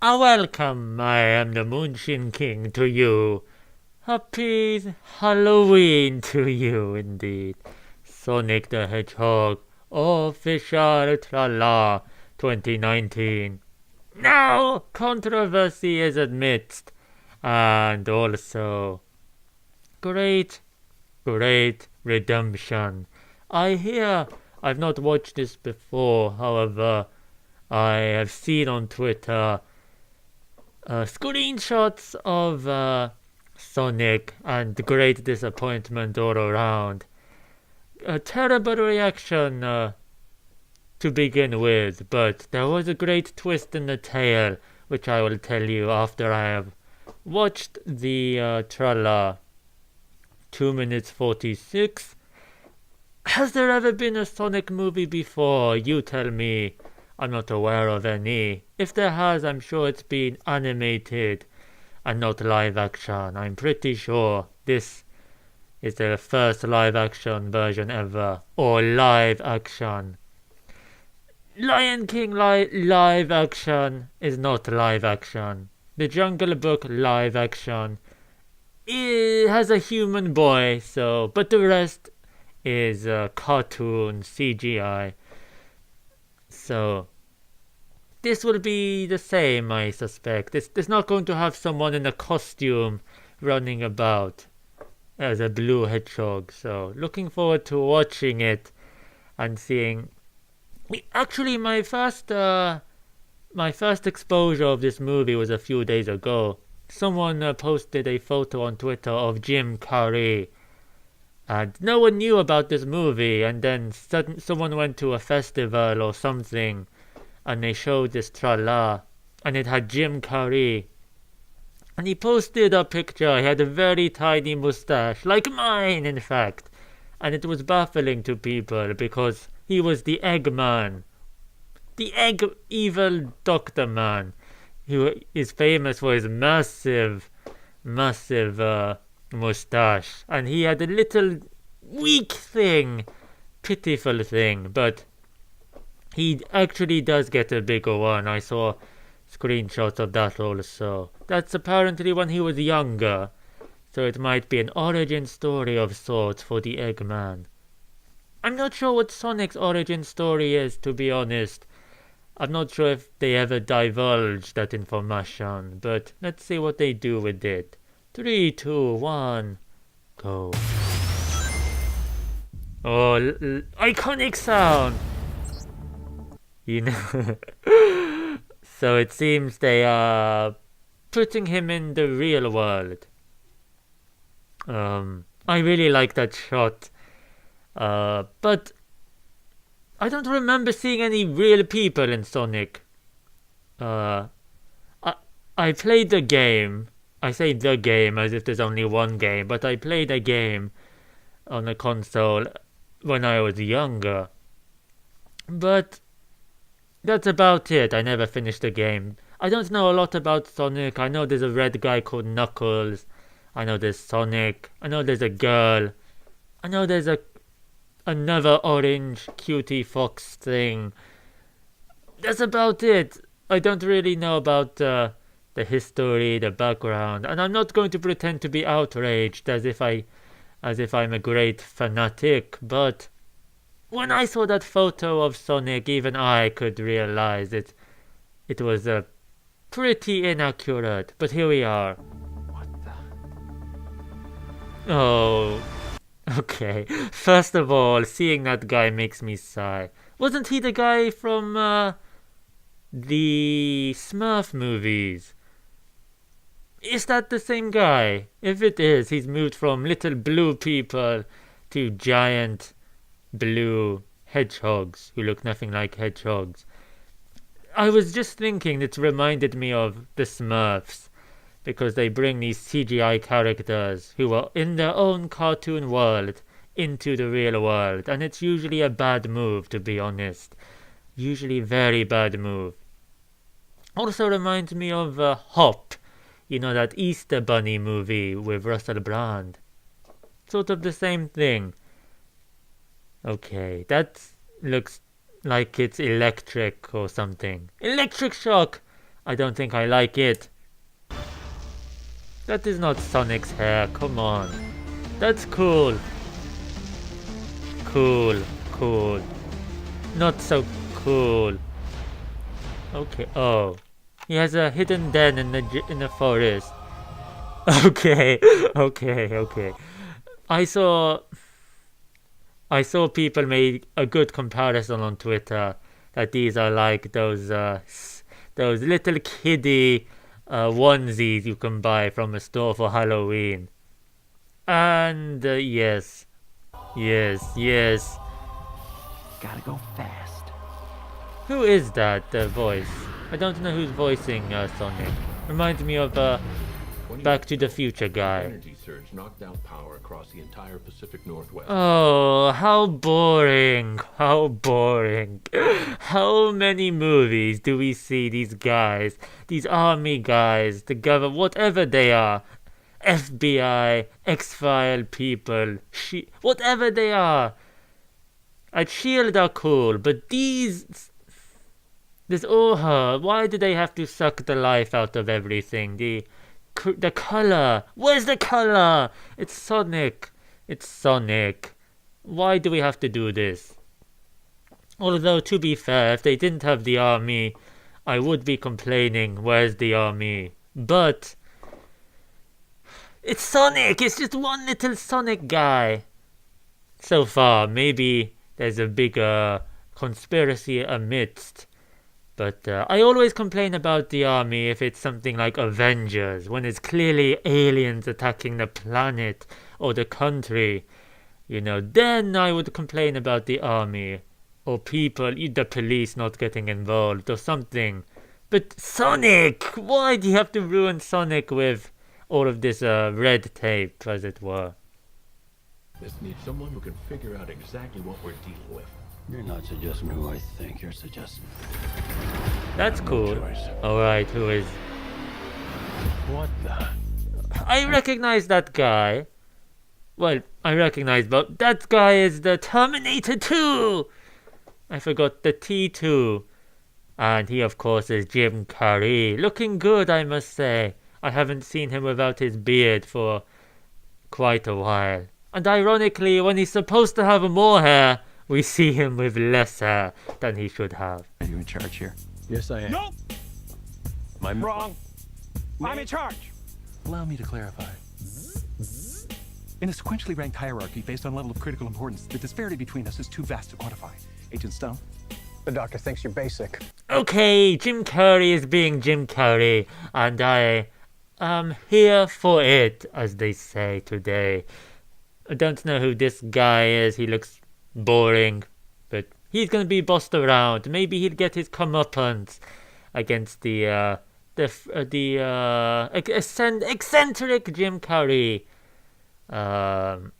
Welcome, I am the Moonshin King to you. Happy Halloween to you indeed. Sonic the Hedgehog, official tra-la 2019. Now, controversy is amidst, and also great, great redemption. I hear I've not watched this before, however, I have seen on Twitter screenshots of Sonic and great disappointment all around. A terrible reaction to begin with, but there was a great twist in the tale, which I will tell you after I have watched the trailer. 2 minutes 46. Has there ever been a Sonic movie before? You tell me. I'm not aware of any. If there has, I'm sure it's been animated and not live action. I'm pretty sure this is the first live action version ever. Or live action. Lion King live action is not live action. The Jungle Book live action, it has a human boy, but the rest is cartoon CGI. So this will be the same, I suspect. It's not going to have someone in a costume running about as a blue hedgehog. So looking forward to watching it and seeing. Actually, my first exposure of this movie was a few days ago. Someone posted a photo on Twitter of Jim Carrey, and no one knew about this movie. And then someone went to a festival or something, and they showed this trailer, and it had Jim Carrey. And he posted a picture. He had a very tiny mustache, like mine, in fact. And it was baffling to people because he was the Eggman. The evil Doctor Man. Who is famous for his massive mustache. And he had a little weak thing, pitiful thing, but he actually does get a bigger one. I saw screenshots of that also. That's apparently when he was younger. So it might be an origin story of sorts for the Eggman. I'm not sure what Sonic's origin story is, to be honest. I'm not sure if they ever divulge that information, but let's see what they do with it. 3, 2, 1, go. Oh, iconic sound! You know. So it seems they are putting him in the real world. I really like that shot. But I don't remember seeing any real people in Sonic. I played the game. I say the game as if there's only one game, but I played a game on a console when I was younger. But that's about it. I never finished the game. I don't know a lot about Sonic. I know there's a red guy called Knuckles. I know there's Sonic. I know there's a girl. I know there's another orange cutie fox thing. That's about it. I don't really know about the history, the background, and I'm not going to pretend to be outraged as if I'm a great fanatic, but when I saw that photo of Sonic, even I could realize it was pretty inaccurate. But here we are. What the? Oh, okay. First of all, seeing that guy makes me sigh. Wasn't he the guy from the Smurf movies? Is that the same guy? If it is, he's moved from little blue people to giant blue hedgehogs who look nothing like hedgehogs. I was just thinking it reminded me of the Smurfs because they bring these CGI characters who are in their own cartoon world into the real world, and it's usually a bad move, to be honest. Usually very bad move. Also reminds me of Hop, you know, that Easter Bunny movie with Russell Brand. Sort of the same thing. Okay, that looks like it's electric or something. Electric shock! I don't think I like it. That is not Sonic's hair, come on. That's cool. Cool, cool. Not so cool. Okay, oh. He has a hidden den in the forest. Okay, okay. I saw people made a good comparison on Twitter that these are like those little kiddie onesies you can buy from a store for Halloween. And yes. Gotta go fast. Who is that voice? I don't know who's voicing Sonic. Reminds me of Back to the Future guy. Energy surge knocked out power across the entire Pacific Northwest. Oh, how boring. How boring. How many movies do we see these guys, these army guys, the government, whatever they are, FBI, X-File people, whatever they are. SHIELD are cool, but this why do they have to suck the life out of everything? The color. Where's the color? It's Sonic. Why do we have to do this? Although, to be fair, if they didn't have the army, I would be complaining, where's the army? But it's Sonic. It's just one little Sonic guy. So far, maybe there's a bigger conspiracy amidst. But I always complain about the army if it's something like Avengers, when it's clearly aliens attacking the planet or the country. Then I would complain about the army. Or people, the police not getting involved or something. But Sonic! Why do you have to ruin Sonic with all of this red tape, as it were? This needs someone who can figure out exactly what we're dealing with. You're not suggesting who I think you're suggesting. That's cool. Alright, who is... What the... I recognize that guy. Well, but that guy is the Terminator 2! I forgot the T2. And he, of course, is Jim Carrey. Looking good, I must say. I haven't seen him without his beard for quite a while. And ironically, when he's supposed to have more hair, we see him with less hair than he should have. Are you in charge here? Yes, I am. Nope! I'm Wrong. I'm in charge. Allow me to clarify. In a sequentially ranked hierarchy based on level of critical importance, the disparity between us is too vast to quantify. Agent Stone? The doctor thinks you're basic. Okay, Jim Carrey is being Jim Carrey, and I am here for it, as they say today. I don't know who this guy is. He looks boring, but he's gonna be bossed around. Maybe he'll get his comeuppance against the eccentric Jim Carrey. The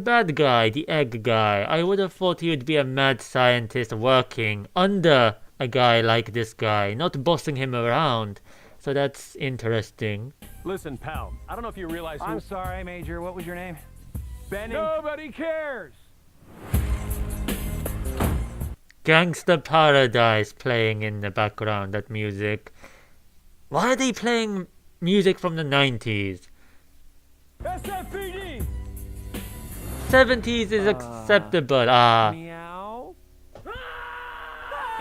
bad guy, the egg guy. I would have thought he would be a mad scientist working under a guy like this guy, not bossing him around. So that's interesting. Listen, pal, I don't know if you realize who... I'm sorry, Major. What was your name? Benny. Nobody cares. Gangsta Paradise playing in the background, that music. Why are they playing music from the 90s? SFPD. 70s is acceptable. Meow.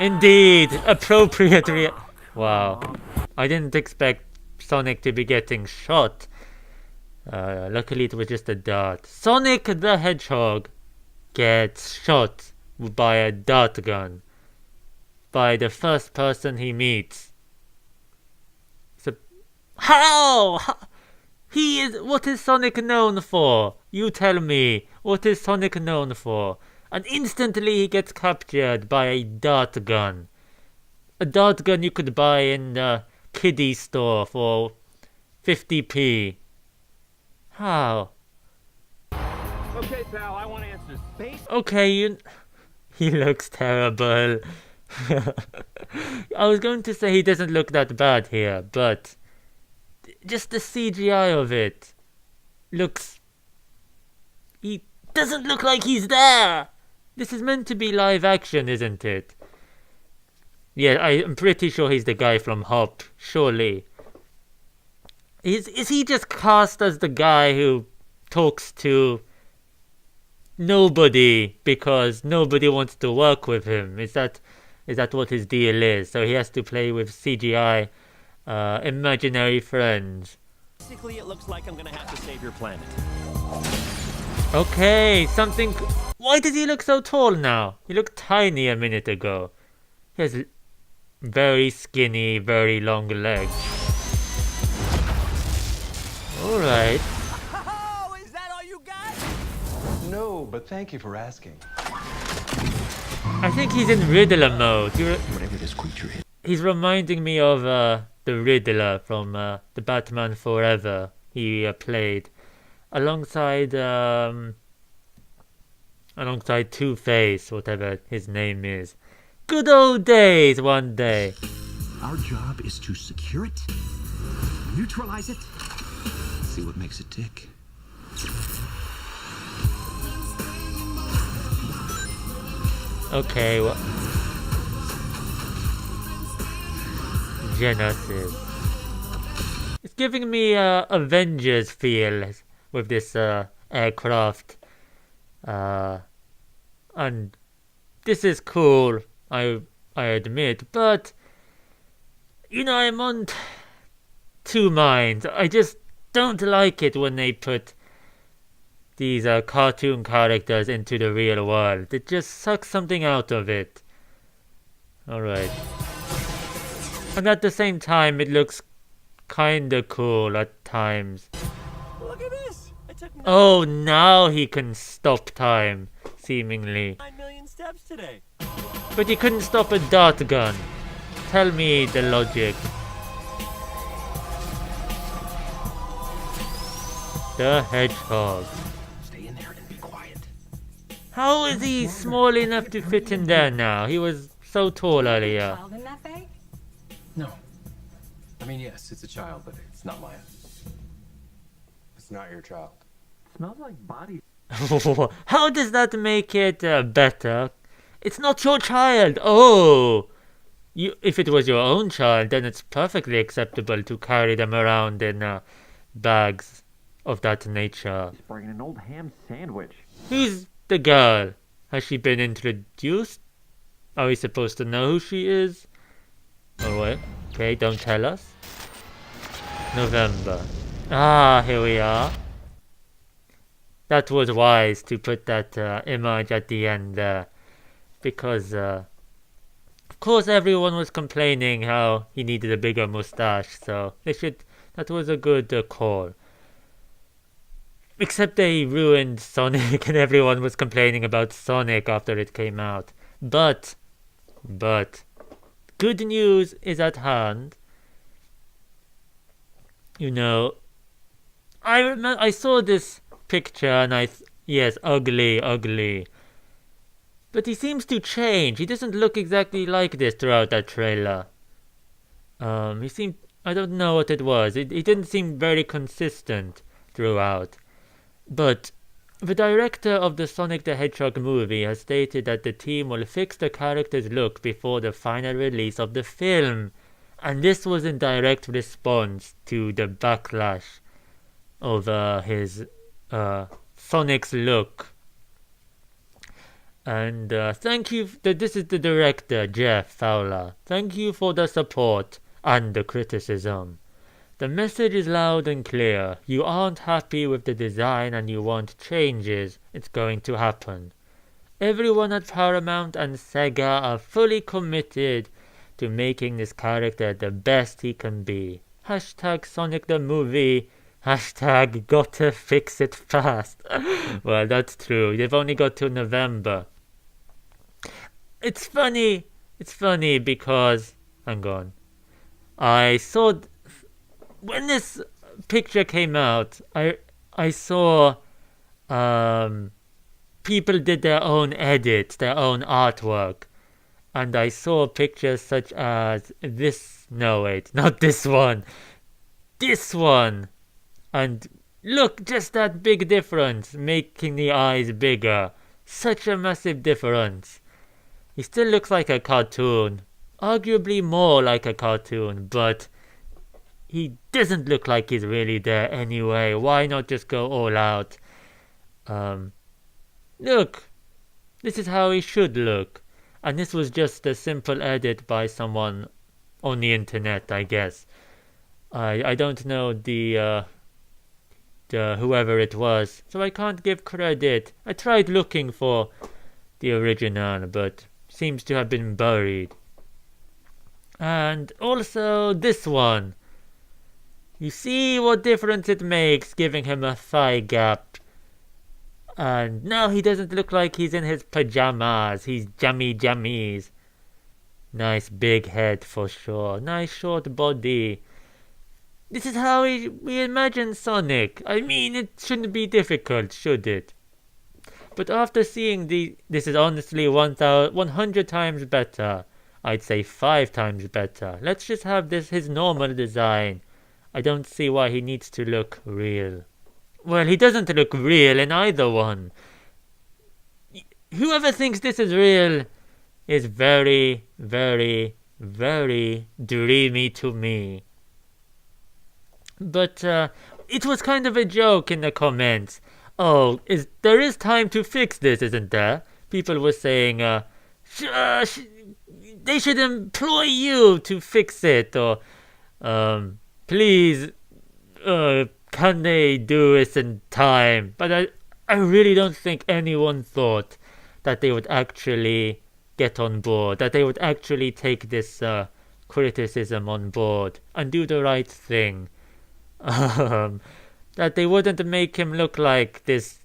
Indeed, appropriate. Wow, I didn't expect Sonic to be getting shot. Luckily, it was just a dart. Sonic the Hedgehog gets shot by a dart gun by the first person he meets. So, how? What is Sonic known for? You tell me. What is Sonic known for? And instantly he gets captured by a dart gun. A dart gun you could buy in the kiddie store for 50p. How? Okay, pal, I want answers. Okay, he looks terrible. I was going to say he doesn't look that bad here, but just the CGI of it looks... He doesn't look like he's there! This is meant to be live action, isn't it? Yeah, I'm pretty sure he's the guy from Hop. Surely. Is he just cast as the guy who talks to nobody because nobody wants to work with him? Is that what his deal is? So he has to play with CGI imaginary friends. Basically, it looks like I'm gonna have to save your planet. Okay, something. Why does he look so tall now? He looked tiny a minute ago. He has very skinny, very long legs. Alright. Oh, is that all you got? No, but thank you for asking. I think he's in Riddler mode. Whatever this creature is. He's reminding me of the Riddler from the Batman Forever he played. Alongside Two-Face, whatever his name is. Good old days one day. Our job is to secure it, neutralize it, see what makes it tick. Okay, well, Genesis. It's giving me Avengers feel with this aircraft. And this is cool, I admit, but I'm on two minds. I just don't like it when they put these cartoon characters into the real world. It just sucks something out of it. Alright. And at the same time, it looks kinda cool at times. Look at this. I took Oh, now he can stop time, seemingly. 9 million steps today. But he couldn't stop a dart gun. Tell me the logic. The Hedgehog. Stay in there and be quiet. How is he small enough to fit in there now? He was so tall earlier. Child in that bag? No. I mean, yes, it's a child, but it's not mine. It's not your child. Smells like body. How does that make it better? It's not your child. Oh, if it was your own child, then it's perfectly acceptable to carry them around in bags of that nature. He's bringing an old ham sandwich. Who's the girl? Has she been introduced? Are we supposed to know who she is? Oh wait, okay, don't tell us. November. Ah, here we are. That was wise to put that image at the end there. Because, of course everyone was complaining how he needed a bigger mustache, so that was a good call. Except they ruined Sonic and everyone was complaining about Sonic after it came out. But, good news is at hand. I saw this picture and yes, ugly. But he seems to change. He doesn't look exactly like this throughout that trailer. He seemed, I don't know what it was. He didn't seem very consistent throughout. But the director of the Sonic the Hedgehog movie has stated that the team will fix the character's look before the final release of the film. And this was in direct response to the backlash of his Sonic's look. And thank you. This is the director, Jeff Fowler. Thank you for the support and the criticism. The message is loud and clear. You aren't happy with the design and you want changes. It's going to happen. Everyone at Paramount and Sega are fully committed to making this character the best he can be. Hashtag Sonic the Movie. Hashtag gotta fix it fast. Well, that's true. They've only got till November. It's funny because... Hang on. I saw... When this picture came out, I saw people did their own edit, their own artwork. And I saw pictures such as this... No, wait, not this one. This one! And look, just that big difference, making the eyes bigger. Such a massive difference. He still looks like a cartoon. arguably more like a cartoon, but he doesn't look like he's really there anyway. Why not just go all out? Look, this is how he should look. And this was just a simple edit by someone on the internet, I guess. I don't know the whoever it was, so I can't give credit. I tried looking for the original, but seems to have been buried. And also this one. You see what difference it makes giving him a thigh gap. And now he doesn't look like he's in his pajamas. He's jammies. Nice big head for sure. Nice short body. This is how we imagine Sonic. I mean, it shouldn't be difficult, should it? But after seeing this is honestly 100 times better. I'd say 5 times better. Let's just have this his normal design. I don't see why he needs to look real. Well, he doesn't look real in either one. Whoever thinks this is real is very, very, very dreamy to me. But it was kind of a joke in the comments. Oh, there is time to fix this, isn't there? People were saying, they should employ you to fix it, or please, can they do this in time? But I really don't think anyone thought that they would actually get on board, that they would actually take this criticism on board and do the right thing. That they wouldn't make him look like this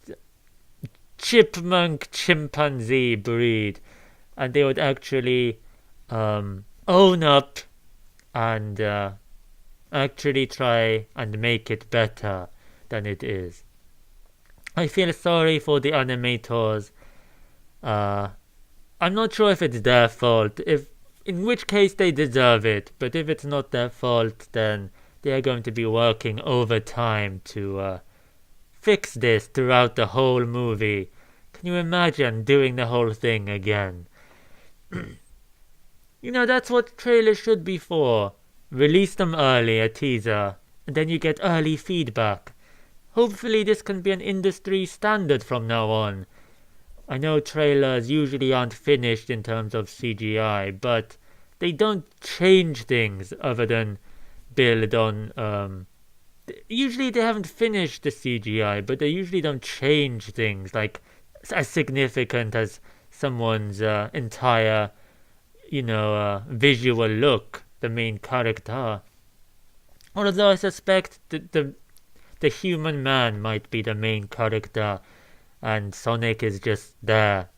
chipmunk chimpanzee breed, and they would actually own up and actually try and make it better than it is. I feel sorry for the animators. I'm not sure if it's their fault, in which case they deserve it, but if it's not their fault, then they are going to be working overtime to fix this throughout the whole movie. Can you imagine doing the whole thing again? You know, that's what trailers should be for. Release them early, a teaser, and then you get early feedback. Hopefully this can be an industry standard from now on. I know trailers usually aren't finished in terms of CGI, but they don't change things other than build on usually they haven't finished the CGI, but they usually don't change things like as significant as someone's entire visual look, the main character. Although I suspect the human man might be the main character and Sonic is just there.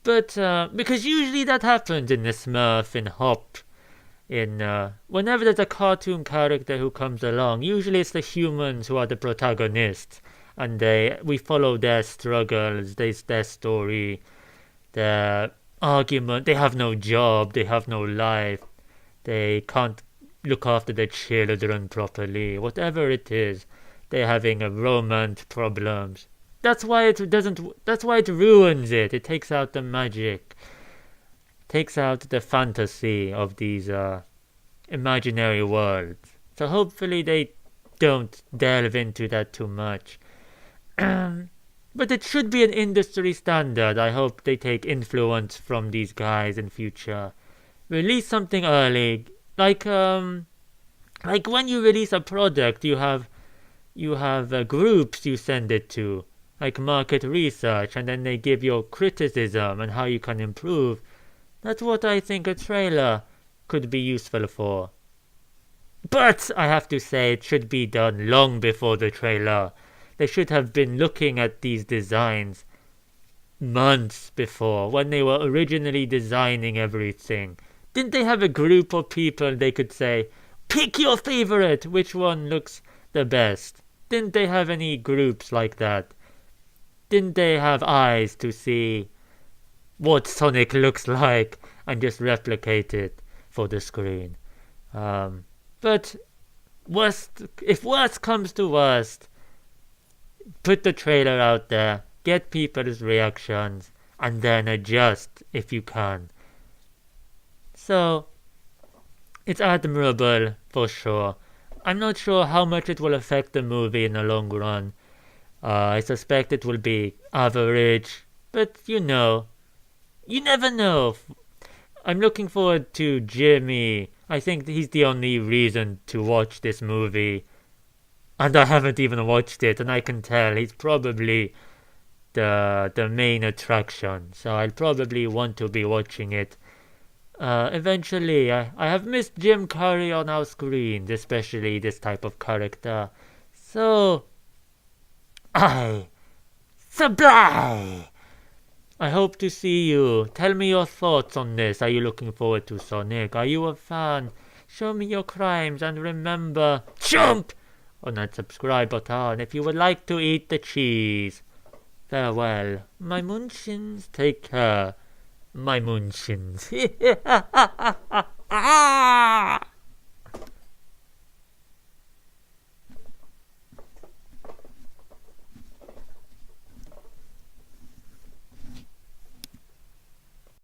But because usually that happens in the Smurf, in Hop, in whenever there's a cartoon character who comes along, usually it's the humans who are the protagonists, and we follow their struggles, their story, their argument. They have no job, they have no life, they can't look after their children properly, whatever it is. They're having a romance problems. That's why it ruins it. It takes out the magic, takes out the fantasy of these imaginary worlds. So hopefully they don't delve into that too much. But it should be an industry standard. I hope they take influence from these guys in future. Release something early, like when you release a product, you have groups you send it to, like market research, and then they give your criticism and how you can improve. That's what I think a trailer could be useful for. But I have to say, it should be done long before the trailer. They should have been looking at these designs months before, when they were originally designing everything. Didn't they have a group of people they could say, pick your favorite, which one looks the best? Didn't they have any groups like that? Didn't they have eyes to see what Sonic looks like and just replicate it for the screen? But if worst comes to worst, put the trailer out there, get people's reactions, and then adjust if you can. So, it's admirable for sure. I'm not sure how much it will affect the movie in the long run. I suspect it will be average, but you never know. I'm looking forward to Jimmy. I think he's the only reason to watch this movie. And I haven't even watched it, and I can tell he's probably the main attraction. So I'll probably want to be watching it. Eventually, I have missed Jim Carrey on our screens, especially this type of character. So, Sublime! I hope to see you. Tell me your thoughts on this. Are you looking forward to Sonic? Are you a fan? Show me your crimes and remember, jump on that subscribe button if you would like to eat the cheese. Farewell, my munchins. Take care, my munchins.